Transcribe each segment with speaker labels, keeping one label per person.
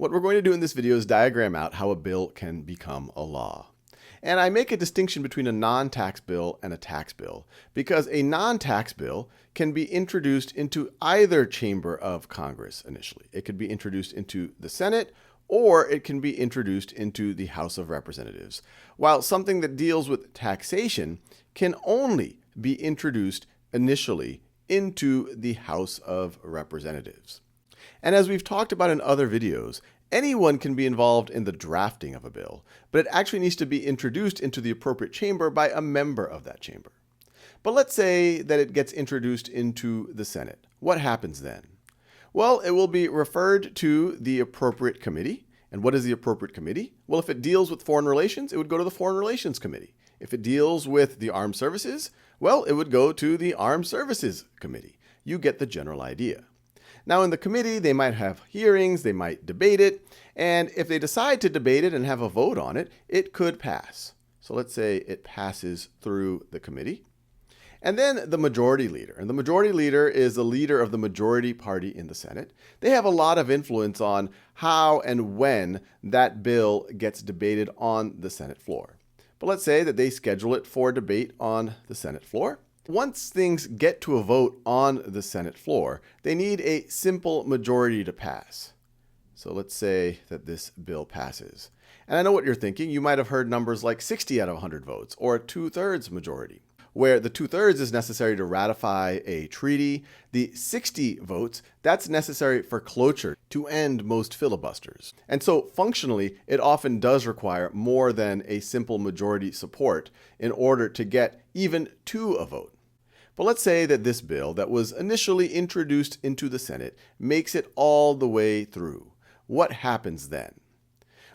Speaker 1: What we're going to do in this video is diagram out how a bill can become a law. And I make a distinction between a non-tax bill and a tax bill because a non-tax bill can be introduced into either chamber of Congress initially. It could be introduced into the Senate or it can be introduced into the House of Representatives, while something that deals with taxation can only be introduced initially into the House of Representatives. And as we've talked about in other videos, anyone can be involved in the drafting of a bill, but it actually needs to be introduced into the appropriate chamber by a member of that chamber. But let's say that it gets introduced into the Senate. What happens then? Well, it will be referred to the appropriate committee. And what is the appropriate committee? Well, if it deals with foreign relations, it would go to the Foreign Relations Committee. If it deals with the armed services, well, it would go to the Armed Services Committee. You get the general idea. Now, in the committee, they might have hearings, they might debate it, and if they decide to debate it and have a vote on it, it could pass. So let's say it passes through the committee. And then the majority leader, and the majority leader is the leader of the majority party in the Senate. They have a lot of influence on how and when that bill gets debated on the Senate floor. But let's say that they schedule it for debate on the Senate floor. Once things get to a vote on the Senate floor, they need a simple majority to pass. So let's say that this bill passes. And I know what you're thinking. You might have heard numbers like 60 out of 100 votes or a 2/3 majority, where the 2/3 is necessary to ratify a treaty. The 60 votes, that's necessary for cloture to end most filibusters. And so functionally, it often does require more than a simple majority support in order to get even to a vote. But let's say that this bill that was initially introduced into the Senate makes it all the way through. What happens then?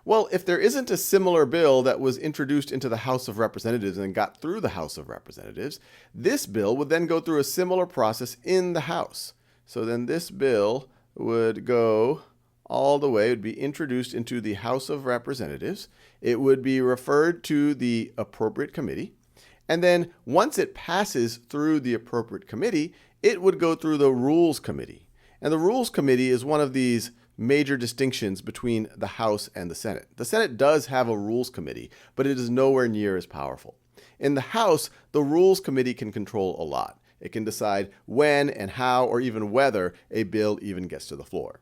Speaker 1: Well, if there isn't a similar bill that was introduced into the House of Representatives and got through the House of Representatives, this bill would then go through a similar process in the House. So then this bill would go all the way, it would be introduced into the House of Representatives. It would be referred to the appropriate committee. And then once it passes through the appropriate committee, it would go through the Rules Committee. And the Rules Committee is one of these major distinctions between the House and the Senate. The Senate does have a Rules Committee, but it is nowhere near as powerful. In the House, the Rules Committee can control a lot. It can decide when and how or even whether a bill even gets to the floor.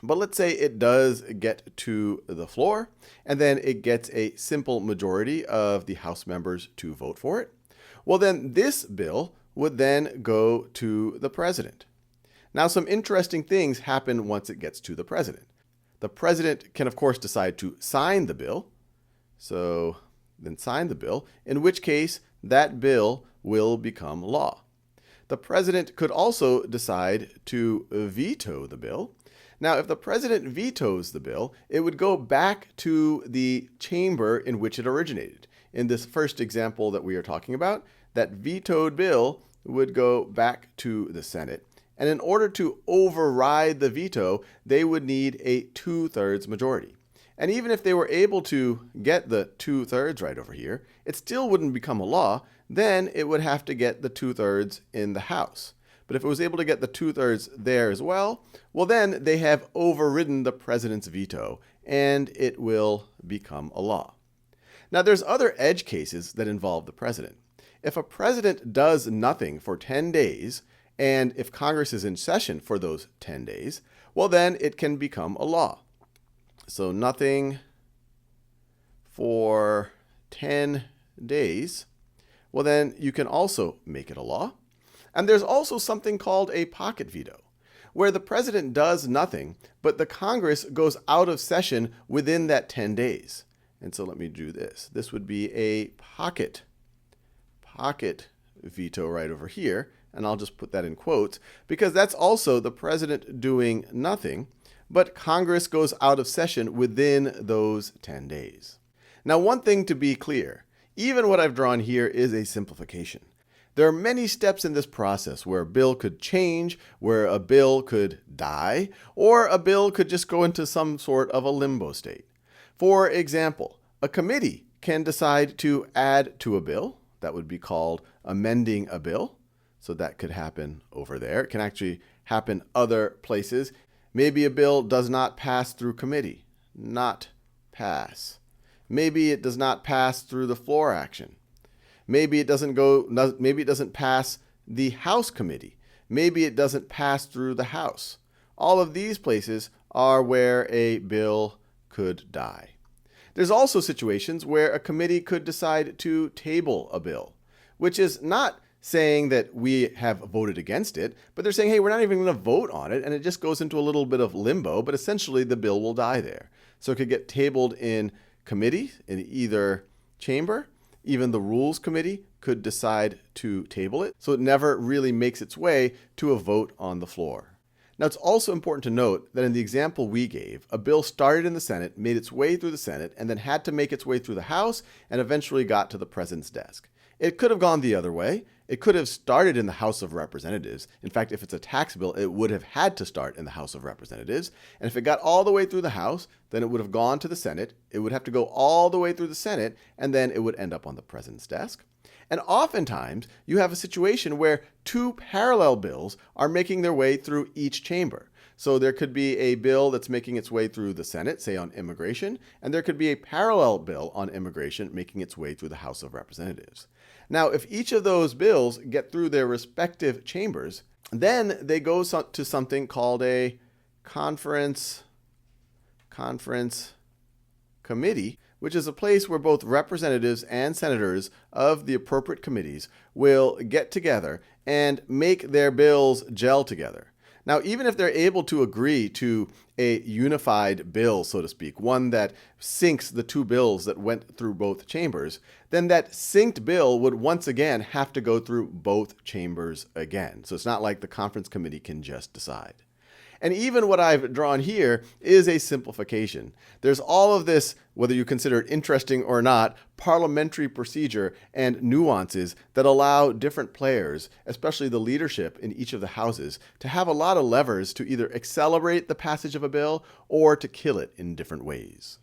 Speaker 1: But let's say it does get to the floor, and then it gets a simple majority of the House members to vote for it. Well, then this bill would then go to the president. Now, some interesting things happen once it gets to the president. The president can, of course, decide to sign the bill. So then sign the bill, in which case that bill will become law. The president could also decide to veto the bill. Now, if the president vetoes the bill, it would go back to the chamber in which it originated. In this first example that we are talking about, that vetoed bill would go back to the Senate. And in order to override the veto, they would need a 2/3 majority. And even if they were able to get the 2/3 right over here, it still wouldn't become a law. Then it would have to get the 2/3 in the House. But if it was able to get the 2/3 there as well, then they have overridden the president's veto, and it will become a law. Now, there's other edge cases that involve the president. If a president does nothing for 10 days, and if Congress is in session for those 10 days, then it can become a law. So nothing for 10 days, then you can also make it a law. And there's also something called a pocket veto, where the president does nothing, but the Congress goes out of session within that 10 days. And so let me do this. This would be a pocket veto right over here. And I'll just put that in quotes, because that's also the president doing nothing, but Congress goes out of session within those 10 days. Now, one thing to be clear, even what I've drawn here is a simplification. There are many steps in this process where a bill could change, where a bill could die, or a bill could just go into some sort of a limbo state. For example, a committee can decide to add to a bill. That would be called amending a bill. So that could happen over there. It can actually happen other places. Maybe a bill does not pass through committee. Not pass. Maybe it does not pass through the floor action. Maybe it doesn't pass the House committee. Maybe it doesn't pass through the House. All of these places are where a bill could die. There's also situations where a committee could decide to table a bill, which is not saying that we have voted against it, but they're saying, hey, we're not even going to vote on it, and it just goes into a little bit of limbo, but essentially the bill will die there. So it could get tabled in committee in either chamber. Even the Rules Committee could decide to table it, so it never really makes its way to a vote on the floor. Now, it's also important to note that in the example we gave, a bill started in the Senate, made its way through the Senate, and then had to make its way through the House, and eventually got to the President's desk. It could have gone the other way. It could have started in the House of Representatives. In fact, if it's a tax bill, it would have had to start in the House of Representatives. And if it got all the way through the House, then it would have gone to the Senate. It would have to go all the way through the Senate, and then it would end up on the President's desk. And oftentimes, you have a situation where two parallel bills are making their way through each chamber. So there could be a bill that's making its way through the Senate, say on immigration, and there could be a parallel bill on immigration making its way through the House of Representatives. Now, if each of those bills get through their respective chambers, then they go to something called a conference committee, which is a place where both representatives and senators of the appropriate committees will get together and make their bills gel together. Now, even if they're able to agree to a unified bill, so to speak, one that syncs the two bills that went through both chambers, then that synced bill would once again have to go through both chambers again. So it's not like the conference committee can just decide. And even what I've drawn here is a simplification. There's all of this, whether you consider it interesting or not, parliamentary procedure and nuances that allow different players, especially the leadership in each of the houses, to have a lot of levers to either accelerate the passage of a bill or to kill it in different ways.